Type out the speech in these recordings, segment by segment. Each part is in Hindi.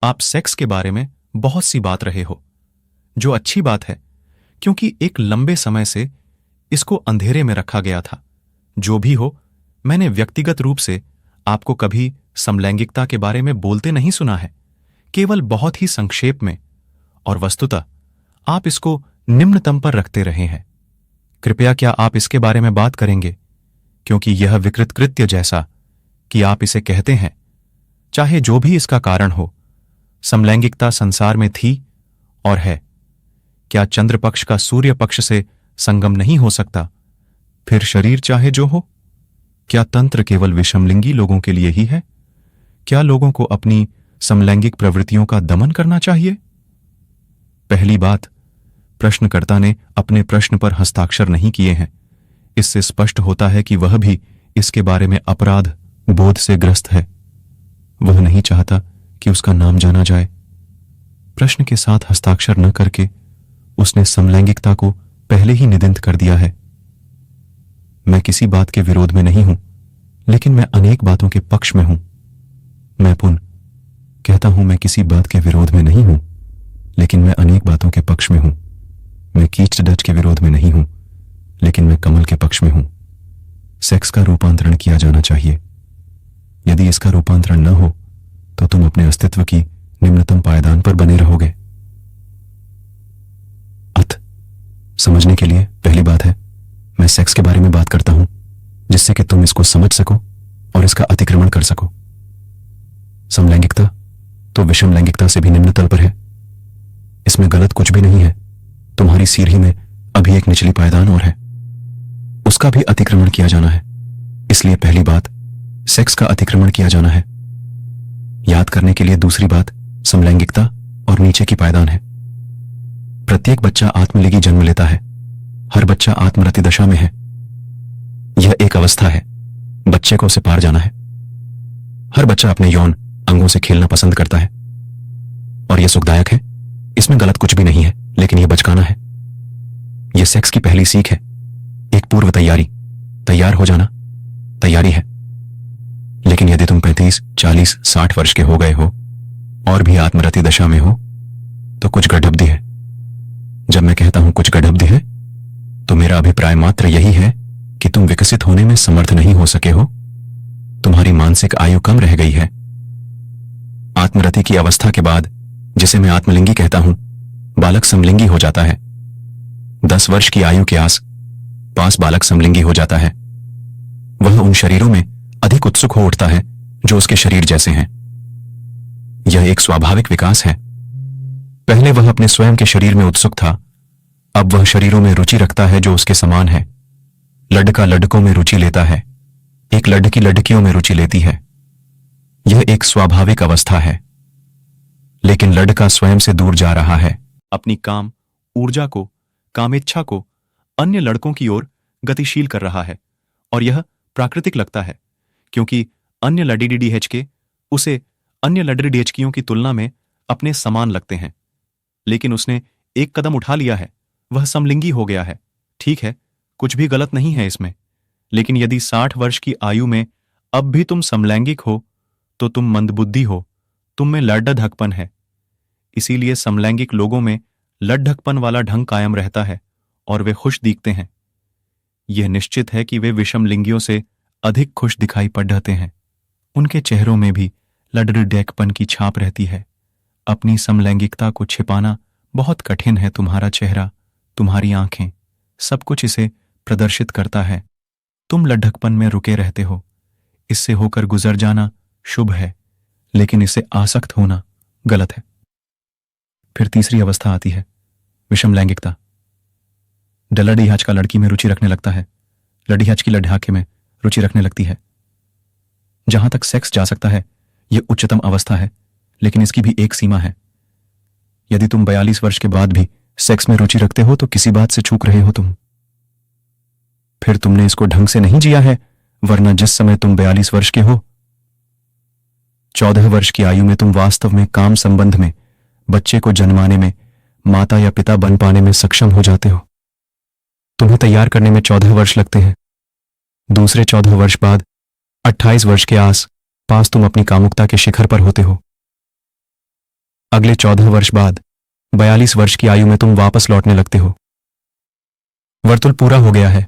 आप सेक्स के बारे में बहुत सी बात रहे हो, जो अच्छी बात है, क्योंकि एक लंबे समय से इसको अंधेरे में रखा गया था। जो भी हो, मैंने व्यक्तिगत रूप से आपको कभी समलैंगिकता के बारे में बोलते नहीं सुना है, केवल बहुत ही संक्षेप में, और वस्तुतः आप इसको निम्नतम पर रखते रहे हैं। कृपया क्या आप इसके बारे में बात करेंगे, क्योंकि यह विकृत कृत्य जैसा कि आप इसे कहते हैं, चाहे जो भी इसका कारण हो, समलैंगिकता संसार में थी और है। क्या चंद्र पक्ष का सूर्य पक्ष से संगम नहीं हो सकता? फिर शरीर चाहे जो हो? क्या तंत्र केवल विषमलिंगी लोगों के लिए ही है? क्या लोगों को अपनी समलैंगिक प्रवृत्तियों का दमन करना चाहिए? पहली बात, प्रश्नकर्ता ने अपने प्रश्न पर हस्ताक्षर नहीं किए हैं। इससे स्पष्ट होता है कि वह भी इसके बारे में अपराध बोध से ग्रस्त है। वह नहीं चाहता कि उसका नाम जाना जाए। प्रश्न के साथ हस्ताक्षर न करके उसने समलैंगिकता को पहले ही निंदित कर दिया है। मैं किसी बात के विरोध में नहीं हूं, लेकिन मैं अनेक बातों के पक्ष में हूं। मैं पुनः कहता हूं, मैं किसी बात के विरोध में नहीं हूं, लेकिन मैं अनेक बातों के पक्ष में हूं। मैं कीच डच के विरोध में नहीं हूं, लेकिन मैं कमल के पक्ष में हूं। सेक्स का रूपांतरण किया जाना चाहिए। यदि इसका रूपांतरण न हो तो तुम अपने अस्तित्व की निम्नतम पायदान पर बने रहोगे। अत समझने के लिए पहली बात है, मैं सेक्स के बारे में बात करता हूं जिससे कि तुम इसको समझ सको और इसका अतिक्रमण कर सको। समलैंगिकता तो विषम लैंगिकता से भी निम्न तल पर है। इसमें गलत कुछ भी नहीं है। तुम्हारी सीढ़ी में अभी एक निचली पायदान और है, उसका भी अतिक्रमण किया जाना है। इसलिए पहली बात, सेक्स का अतिक्रमण किया जाना है। याद करने के लिए दूसरी बात समलैंगिकता और नीचे की पायदान है। प्रत्येक बच्चा आत्मलिंगी जन्म लेता है। हर बच्चा आत्मरति दशा में है। यह एक अवस्था है, बच्चे को उसे पार जाना है। हर बच्चा अपने यौन अंगों से खेलना पसंद करता है और यह सुखदायक है। इसमें गलत कुछ भी नहीं है, लेकिन यह बचकाना है। यह सेक्स की पहली सीख है, एक पूर्व तैयारी। तैयार हो जाना तैयारी है। लेकिन यदि तुम 35, 40, 60 वर्ष के हो गए हो और भी आत्मरति दशा में हो तो कुछ गड़बड़ी है। जब मैं कहता हूं कुछ गड़बड़ी है तो मेरा अभिप्राय मात्र यही है कि तुम विकसित होने में समर्थ नहीं हो सके हो। तुम्हारी मानसिक आयु कम रह गई है। आत्मरति की अवस्था के बाद, जिसे मैं आत्मलिंगी कहता हूं, बालक समलिंगी हो जाता है। 10 वर्ष की आयु के आस पास बालक समलिंगी हो जाता है। वह उन शरीरों में अधिक उत्सुक हो उठता है जो उसके शरीर जैसे हैं। यह एक स्वाभाविक विकास है। पहले वह अपने स्वयं के शरीर में उत्सुक था, अब वह शरीरों में रुचि रखता है जो उसके समान है। लड़का लड़कों में रुचि लेता है, एक लड़की लड़कियों में रुचि लेती है। यह एक स्वाभाविक अवस्था है। लेकिन लड़का स्वयं से दूर जा रहा है। अपनी काम ऊर्जा को, कामेच्छा को अन्य लड़कों की ओर गतिशील कर रहा है, और यह प्राकृतिक लगता है, क्योंकि अन्य लड़ीडीडीएचके उसे अन्य लड़ीडीएचकियों की तुलना में अपने समान लगते हैं। लेकिन उसने एक कदम उठा लिया है, वह समलिंगी हो गया है। ठीक है, कुछ भी गलत नहीं है इसमें। लेकिन यदि 60 वर्ष की आयु में अब भी तुम समलैंगिक हो तो तुम मंदबुद्धि हो, तुम में लड्ढकपन है। इसीलिए समलैंगिक लोगों में लड्ढकपन वाला ढंग कायम रहता है और वे खुश दिखते हैं। यह निश्चित है कि वे विषमलिंगियों से अधिक खुश दिखाई पड़ते हैं। उनके चेहरों में भी लड्ढकपन की छाप रहती है। अपनी समलैंगिकता को छिपाना बहुत कठिन है। तुम्हारा चेहरा, तुम्हारी आंखें, सब कुछ इसे प्रदर्शित करता है। तुम लड्ढकपन में रुके रहते हो। इससे होकर गुजर जाना शुभ है, लेकिन इससे आसक्त होना गलत है। फिर तीसरी अवस्था आती है विषम लैंगिकता। लड़ीहच का लड़की में रुचि रखने लगता है, लड़ीहच की लड्ढाके में रुचि रखने लगती है। जहां तक सेक्स जा सकता है, यह उच्चतम अवस्था है, लेकिन इसकी भी एक सीमा है। यदि तुम 42 वर्ष के बाद भी सेक्स में रुचि रखते हो तो किसी बात से चूक रहे हो तुम। फिर तुमने इसको ढंग से नहीं जिया है, वरना जिस समय तुम 42 वर्ष के हो, 14 वर्ष की आयु में तुम वास्तव में काम संबंध में बच्चे को जन्माने में, माता या पिता बन पाने में सक्षम हो जाते हो। तुम्हें तैयार करने में 14 वर्ष लगते हैं। दूसरे 14 वर्ष बाद 28 वर्ष के आस पास तुम अपनी कामुकता के शिखर पर होते हो। अगले 14 वर्ष बाद 42 वर्ष की आयु में तुम वापस लौटने लगते हो। वर्तुल पूरा हो गया है।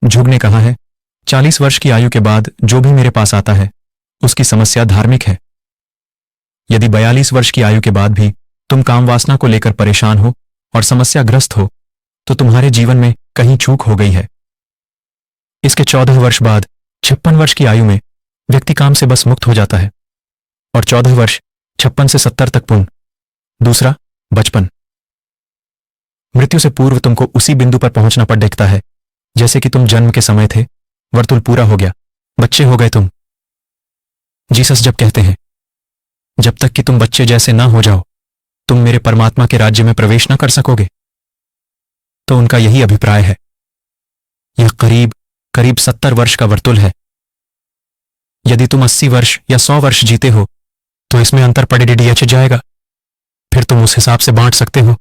झुग ने कहा है, 40 वर्ष की आयु के बाद जो भी मेरे पास आता है उसकी समस्या धार्मिक है। यदि 42 वर्ष की आयु के बाद भी तुम काम वासना को लेकर परेशान हो और समस्याग्रस्त हो तो तुम्हारे जीवन में कहीं चूक हो गई है। इसके 14 वर्ष बाद 56 वर्ष की आयु में व्यक्ति काम से बस मुक्त हो जाता है और 14 वर्ष 56 से 70 तक पुण्य। दूसरा, बचपन। मृत्यु से पूर्व तुमको उसी बिंदु पर पहुंचना पड़ देखता है जैसे कि तुम जन्म के समय थे। वर्तुल पूरा हो गया, बच्चे हो गए तुम। जीसस जब कहते हैं, जब तक कि तुम बच्चे जैसे ना हो जाओ तुम मेरे परमात्मा के राज्य में प्रवेश ना कर सकोगे, तो उनका यही अभिप्राय है। यह करीब करीब 70 वर्ष का वर्तुल है। यदि तुम 80 वर्ष या 100 वर्ष जीते हो तो इसमें अंतर पड़े जाएगा। फिर तुम उस हिसाब से बांट सकते हो।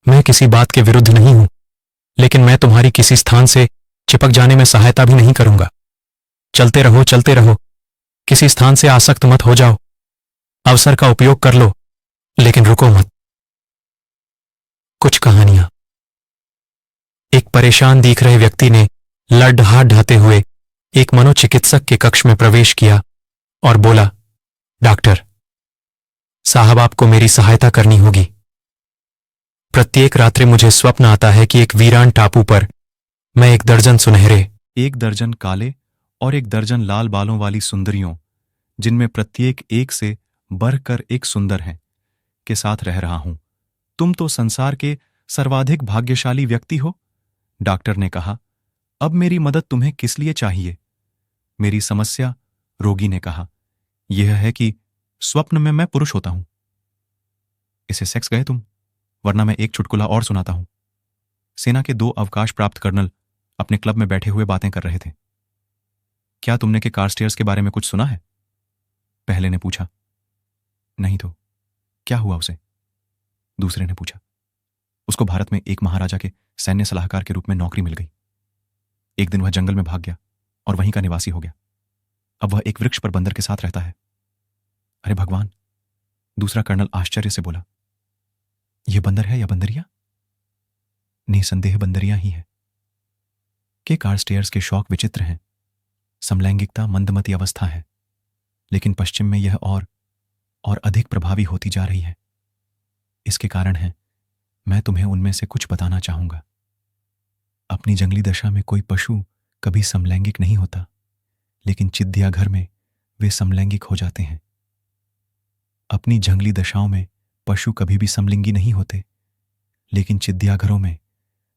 मैं किसी बात के विरुद्ध नहीं हूं, लेकिन मैं तुम्हारी किसी स्थान से चिपक जाने में सहायता भी नहीं करूंगा। चलते रहो, किसी स्थान से आसक्त मत हो जाओ। अवसर का उपयोग कर लो, लेकिन रुको मत। कुछ कहानियां। एक परेशान दिख रहे व्यक्ति ने लड़ ढाते हुए एक मनोचिकित्सक के कक्ष में प्रवेश किया और बोला, डॉक्टर साहब, आपको मेरी सहायता करनी होगी। प्रत्येक रात्रि मुझे स्वप्न आता है कि एक वीरान टापू पर मैं 1 दर्जन सुनहरे, 1 दर्जन काले और 1 दर्जन लाल बालों वाली सुंदरियों, जिनमें प्रत्येक एक से बढ़कर एक सुंदर है, के साथ रह रहा हूं। तुम तो संसार के सर्वाधिक भाग्यशाली व्यक्ति हो। डॉक्टर ने कहा, अब मेरी मदद तुम्हें किस लिए चाहिए? मेरी समस्या, रोगी ने कहा, यह है कि स्वप्न में मैं पुरुष होता हूं। इसे सेक्स गए तुम, वरना मैं एक चुटकुला और सुनाता हूं। सेना के 2 अवकाश प्राप्त कर्नल अपने क्लब में बैठे हुए बातें कर रहे थे। क्या तुमने के कारस्टेयर्स के बारे में कुछ सुना है? पहले ने पूछा। नहीं तो क्या हुआ उसे? दूसरे ने पूछा। उसको भारत में एक महाराजा के सैन्य सलाहकार के रूप में नौकरी मिल गई। एक दिन वह जंगल में भाग गया और वहीं का निवासी हो गया। अब वह एक वृक्ष पर बंदर के साथ रहता है। अरे भगवान! दूसरा कर्नल आश्चर्य से बोला, यह बंदर है या बंदरिया? निसंदेह बंदरिया ही है। के कारस्टेयर्स के शौक विचित्र हैं। समलैंगिकता मंदमती अवस्था है, लेकिन पश्चिम में यह और अधिक प्रभावी होती जा रही है। इसके कारण है, मैं तुम्हें उनमें से कुछ बताना चाहूंगा। अपनी जंगली दशा में कोई पशु कभी समलैंगिक नहीं होता, लेकिन चिड़ियाघर में वे समलैंगिक हो जाते हैं। अपनी जंगली दशाओं में पशु कभी भी समलिंगी नहीं होते, लेकिन चिड़ियाघरों में,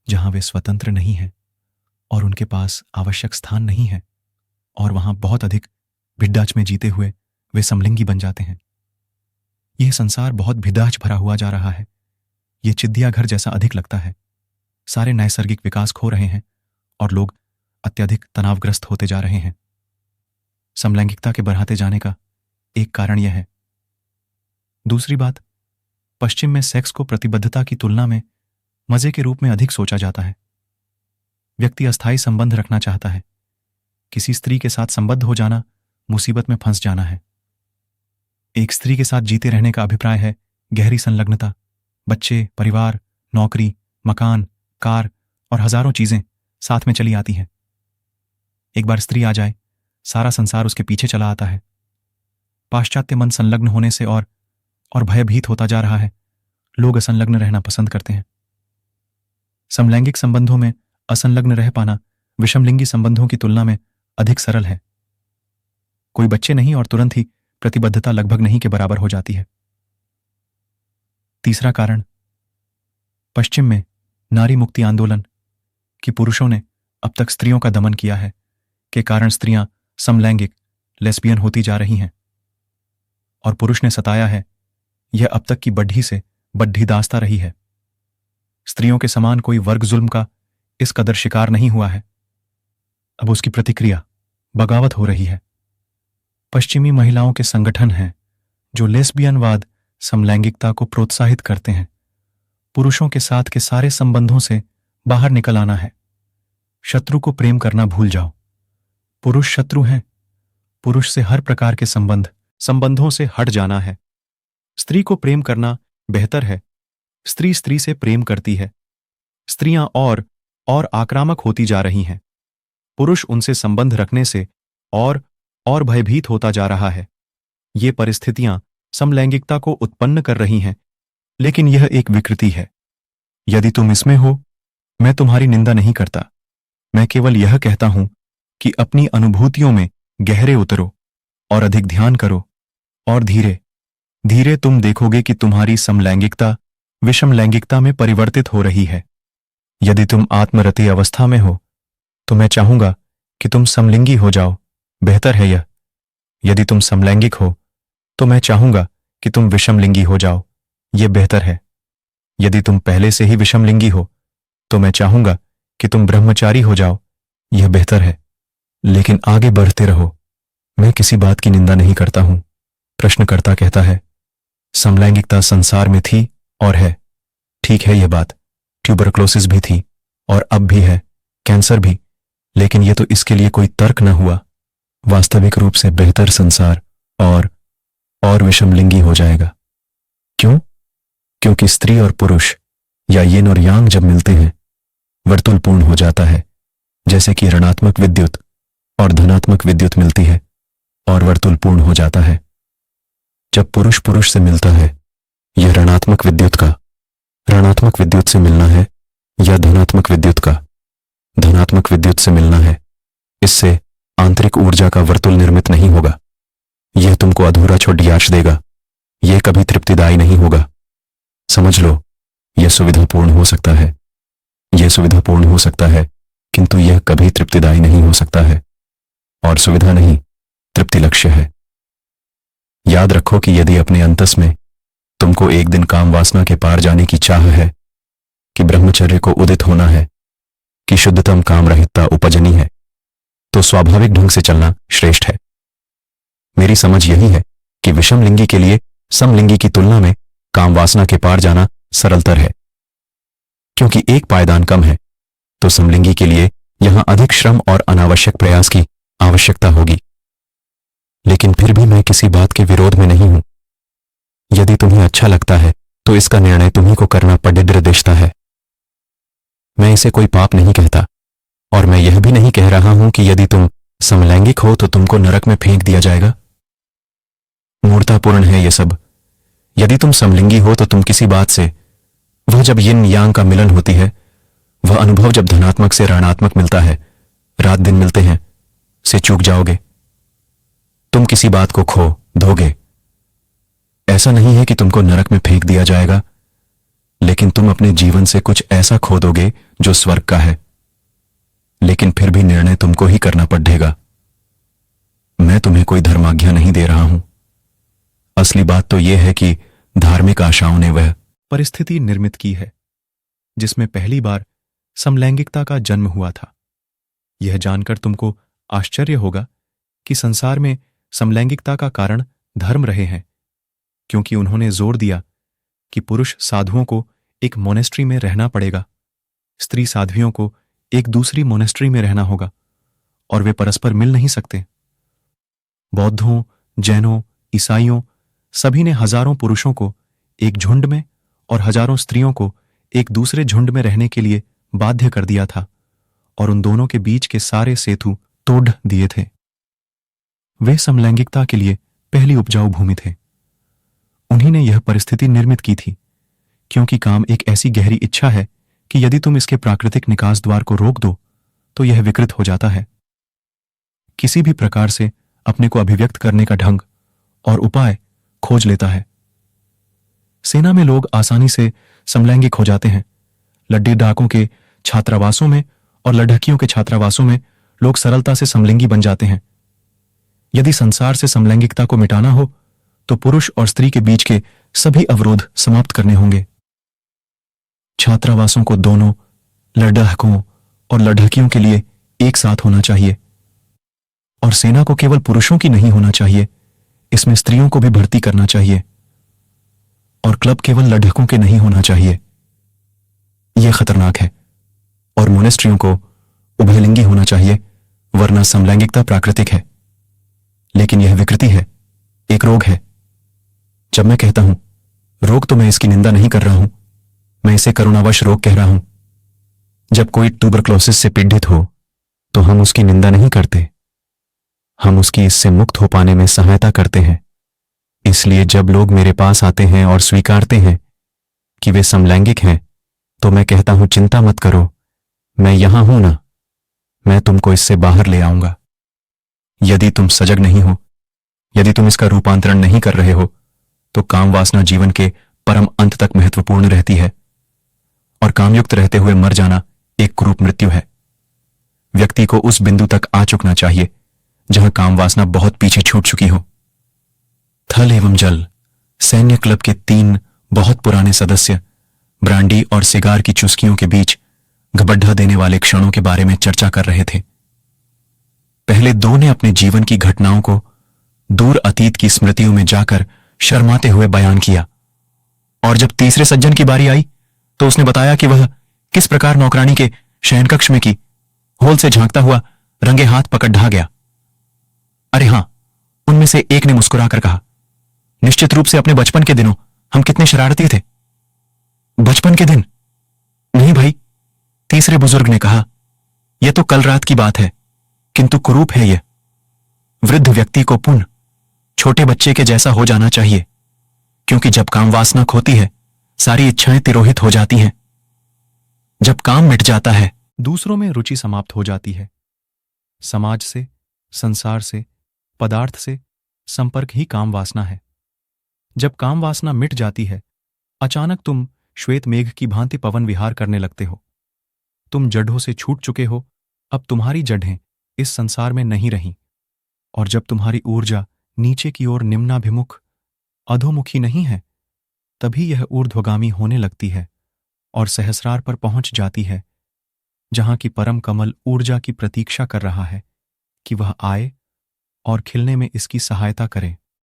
जहां वे स्वतंत्र नहीं हैं और उनके पास आवश्यक स्थान नहीं है, और वहां बहुत अधिक भिड्डाच में जीते हुए वे समलिंगी बन जाते हैं। यह संसार बहुत भिदाच भरा हुआ जा रहा है। यह चिड़ियाघर जैसा अधिक लगता है। सारे नैसर्गिक विकास खो रहे हैं और लोग अत्यधिक तनावग्रस्त होते जा रहे हैं। समलैंगिकता के बढ़ाते जाने का एक कारण यह है। दूसरी बात, पश्चिम में सेक्स को प्रतिबद्धता की तुलना में मजे के रूप में अधिक सोचा जाता है। व्यक्ति अस्थायी संबंध रखना चाहता है। किसी स्त्री के साथ संबद्ध हो जाना मुसीबत में फंस जाना है। एक स्त्री के साथ जीते रहने का अभिप्राय है गहरी संलग्नता। बच्चे, परिवार, नौकरी, मकान, कार और हजारों चीजें साथ में चली आती हैं। एक बार स्त्री आ जाए, सारा संसार उसके पीछे चला आता है। पाश्चात्य मन संलग्न होने से और भयभीत होता जा रहा है। लोग असंलग्न रहना पसंद करते हैं। समलैंगिक संबंधों में असंलग्न रह पाना विषमलिंगी संबंधों की तुलना में अधिक सरल है। कोई बच्चे नहीं और तुरंत ही प्रतिबद्धता लगभग नहीं के बराबर हो जाती है। तीसरा कारण, पश्चिम में नारी मुक्ति आंदोलन कि पुरुषों ने अब तक स्त्रियों का दमन किया है के कारण स्त्रियां समलैंगिक लेस्बियन होती जा रही हैं, और पुरुष ने सताया है। यह अब तक की बढ़ी से बढ़ी दास्ता रही है। स्त्रियों के समान कोई वर्ग जुल्म का इस कदर शिकार नहीं हुआ है। अब उसकी प्रतिक्रिया बगावत हो रही है। पश्चिमी महिलाओं के संगठन हैं जो लेस्बियनवाद, समलैंगिकता को प्रोत्साहित करते हैं। पुरुषों के साथ के सारे संबंधों से बाहर निकल आना है। शत्रु को प्रेम करना भूल जाओ। पुरुष शत्रु हैं। पुरुष से हर प्रकार के संबंधों से हट जाना है। स्त्री को प्रेम करना बेहतर है। स्त्री स्त्री से प्रेम करती है। स्त्रियां और आक्रामक होती जा रही हैं। पुरुष उनसे संबंध रखने से और भयभीत होता जा रहा है। ये परिस्थितियां समलैंगिकता को उत्पन्न कर रही हैं, लेकिन यह एक विकृति है। यदि तुम इसमें हो, मैं तुम्हारी निंदा नहीं करता। मैं केवल यह कहता हूं कि अपनी अनुभूतियों में गहरे उतरो और अधिक ध्यान करो, और धीरे धीरे तुम देखोगे कि तुम्हारी समलैंगिकता विषम लैंगिकता में परिवर्तित हो रही है। यदि तुम आत्मरति अवस्था में हो, तो मैं चाहूंगा कि तुम समलिंगी हो जाओ। बेहतर है यह। यदि तुम समलैंगिक हो, तो मैं चाहूंगा कि तुम विषमलिंगी हो जाओ। यह बेहतर है। यदि तुम पहले से ही विषमलिंगी हो, तो मैं चाहूंगा कि तुम ब्रह्मचारी हो जाओ। यह बेहतर है। लेकिन आगे बढ़ते रहो। मैं किसी बात की निंदा नहीं करता हूं। प्रश्नकर्ता कहता है, समलैंगिकता संसार में थी और है। ठीक है, यह बात। ट्यूबरक्लोसिस भी थी और अब भी है, कैंसर भी। लेकिन यह तो इसके लिए कोई तर्क न हुआ। वास्तविक रूप से बेहतर संसार और विषमलिंगी हो जाएगा। क्यों? क्योंकि स्त्री और पुरुष या यिन और यांग जब मिलते हैं, वर्तुल पूर्ण हो जाता है। जैसे कि ऋणात्मक विद्युत और धनात्मक विद्युत मिलती है और वर्तुल पूर्ण हो जाता है। जब पुरुष पुरुष से मिलता है, यह ऋणात्मक विद्युत से मिलना है या धनात्मक विद्युत का धनात्मक विद्युत से मिलना है। इससे आंतरिक ऊर्जा का वर्तुल निर्मित नहीं होगा। यह तुमको अधूरा छोड़याश देगा। यह कभी तृप्तिदायी नहीं होगा। समझ लो, यह सुविधापूर्ण हो सकता है। यह सुविधापूर्ण हो सकता है, किंतु यह कभी तृप्तिदायी नहीं हो सकता है। और सुविधा नहीं, तृप्ति लक्ष्य है। याद रखो कि यदि अपने अंतस में तुमको एक दिन काम वासना के पार जाने की चाह है, कि ब्रह्मचर्य को उदित होना है, कि शुद्धतम काम रहितता उपजनी है, तो स्वाभाविक ढंग से चलना श्रेष्ठ है। मेरी समझ यही है कि विषमलिंगी के लिए समलिंगी की तुलना में काम वासना के पार जाना सरलतर है। क्योंकि एक पायदान कम है, तो समलिंगी के लिए यहां अधिक श्रम और अनावश्यक प्रयास की आवश्यकता होगी। लेकिन फिर भी मैं किसी बात के विरोध में नहीं हूं। यदि तुम्हें अच्छा लगता है, तो इसका निर्णय तुम्ही को करना पडिद्रदिष्टा है। मैं इसे कोई पाप नहीं कहता, और मैं यह भी नहीं कह रहा हूं कि यदि तुम समलैंगिक हो तो तुमको नरक में फेंक दिया जाएगा। मूर्तापूर्ण है यह सब। यदि तुम समलिंगी हो तो तुम किसी बात से, वह जब यिन यांग का मिलन होती है, वह अनुभव जब धनात्मक से ऋणात्मक मिलता है, रात दिन मिलते हैं, से चूक जाओगे। तुम किसी बात को खो दोगे। ऐसा नहीं है कि तुमको नरक में फेंक दिया जाएगा, लेकिन तुम अपने जीवन से कुछ ऐसा खो दोगे जो स्वर्ग का है। लेकिन फिर भी निर्णय तुमको ही करना पड़ेगा। मैं तुम्हें कोई धर्माज्ञा नहीं दे रहा हूं। असली बात तो यह है कि धार्मिक आशाओं ने वह परिस्थिति निर्मित की है जिसमें पहली बार समलैंगिकता का जन्म हुआ था। यह जानकर तुमको आश्चर्य होगा कि संसार में समलैंगिकता का कारण धर्म रहे हैं, क्योंकि उन्होंने जोर दिया कि पुरुष साधुओं को एक मोनेस्ट्री में रहना पड़ेगा, स्त्री साध्वियों को एक दूसरी मोनेस्ट्री में रहना होगा, और वे परस्पर मिल नहीं सकते। बौद्धों, जैनों, ईसाइयों सभी ने हजारों पुरुषों को एक झुंड में और हजारों स्त्रियों को एक दूसरे झुंड में रहने के लिए बाध्य कर दिया था, और उन दोनों के बीच के सारे सेतु तोड़ दिए थे। वे समलैंगिकता के लिए पहली उपजाऊ भूमि थे। उन्हीं ने यह परिस्थिति निर्मित की थी, क्योंकि काम एक ऐसी गहरी इच्छा है कि यदि तुम इसके प्राकृतिक निकास द्वार को रोक दो तो यह विकृत हो जाता है। किसी भी प्रकार से अपने को अभिव्यक्त करने का ढंग और उपाय खोज लेता है। सेना में लोग आसानी से समलैंगिक हो जाते हैं। लड्डी डाकों के छात्रावासों में और लड्ढकियों के छात्रावासों में लोग सरलता से समलिंगी बन जाते हैं। यदि संसार से समलैंगिकता को मिटाना हो तो पुरुष और स्त्री के बीच के सभी अवरोध समाप्त करने होंगे। छात्रावासों को दोनों लड्ढकों और लड्ढकियों के लिए एक साथ होना चाहिए, और सेना को केवल पुरुषों की नहीं होना चाहिए, इसमें स्त्रियों को भी भर्ती करना चाहिए, और क्लब केवल लड्ढकों के नहीं होना चाहिए। यह खतरनाक है। और मोनेस्ट्रियों को उभयलिंगी होना चाहिए, वरना समलैंगिकता प्राकृतिक है, लेकिन यह विकृति है, एक रोग है। जब मैं कहता हूं रोग तो मैं इसकी निंदा नहीं कर रहा हूं, मैं इसे करुणावश रोग कह रहा हूं। जब कोई ट्यूबरक्लोसिस से पीड़ित हो तो हम उसकी निंदा नहीं करते, हम उसकी इससे मुक्त हो पाने में सहायता करते हैं। इसलिए जब लोग मेरे पास आते हैं और स्वीकारते हैं कि वे समलैंगिक हैं, तो मैं कहता हूं चिंता मत करो, मैं यहां हूं ना, मैं तुमको इससे बाहर ले आऊंगा। यदि तुम सजग नहीं हो, यदि तुम इसका रूपांतरण नहीं कर रहे हो, तो काम वासना जीवन के परम अंत तक महत्वपूर्ण रहती है, और कामयुक्त रहते हुए मर जाना एक कुरूप मृत्यु है। व्यक्ति को उस बिंदु तक आ चुकना चाहिए जहां काम वासना बहुत पीछे छूट चुकी हो। थल एवं जल सैन्य क्लब के 3 बहुत पुराने सदस्य ब्रांडी और सिगार की चुस्कियों के बीच घबड्ढा देने वाले क्षणों के बारे में चर्चा कर रहे थे। पहले 2 ने अपने जीवन की घटनाओं को दूर अतीत की स्मृतियों में जाकर शर्माते हुए बयान किया, और जब तीसरे सज्जन की बारी आई तो उसने बताया कि वह किस प्रकार नौकरानी के शयनकक्ष में की होल से झांकता हुआ रंगे हाथ पकड़ ढा गया। अरे हां, उनमें से एक ने मुस्कुराकर कहा, निश्चित रूप से अपने बचपन के दिनों हम कितने शरारती थे। बचपन के दिन? नहीं भाई, तीसरे बुजुर्ग ने कहा, यह तो कल रात की बात है, किंतु कुरूप है यह। वृद्ध व्यक्ति को पुनः छोटे बच्चे के जैसा हो जाना चाहिए, क्योंकि जब काम वासना खोती है, सारी इच्छाएं तिरोहित हो जाती हैं। जब काम मिट जाता है, दूसरों में रुचि समाप्त हो जाती है। समाज से, संसार से, पदार्थ से संपर्क ही काम वासना है। जब काम वासना मिट जाती है, अचानक तुम श्वेत मेघ की भांति पवन विहार करने लगते हो। तुम जड़ों से छूट चुके हो, अब तुम्हारी जड़ें इस संसार में नहीं रहीं, और जब तुम्हारी ऊर्जा नीचे की ओर निम्नाभिमुख अधोमुखी नहीं है, तभी यह ऊर्ध्वगामी होने लगती है और सहस्रार पर पहुंच जाती है, जहां की परम कमल ऊर्जा की प्रतीक्षा कर रहा है कि वह आए और खिलने में इसकी सहायता करे।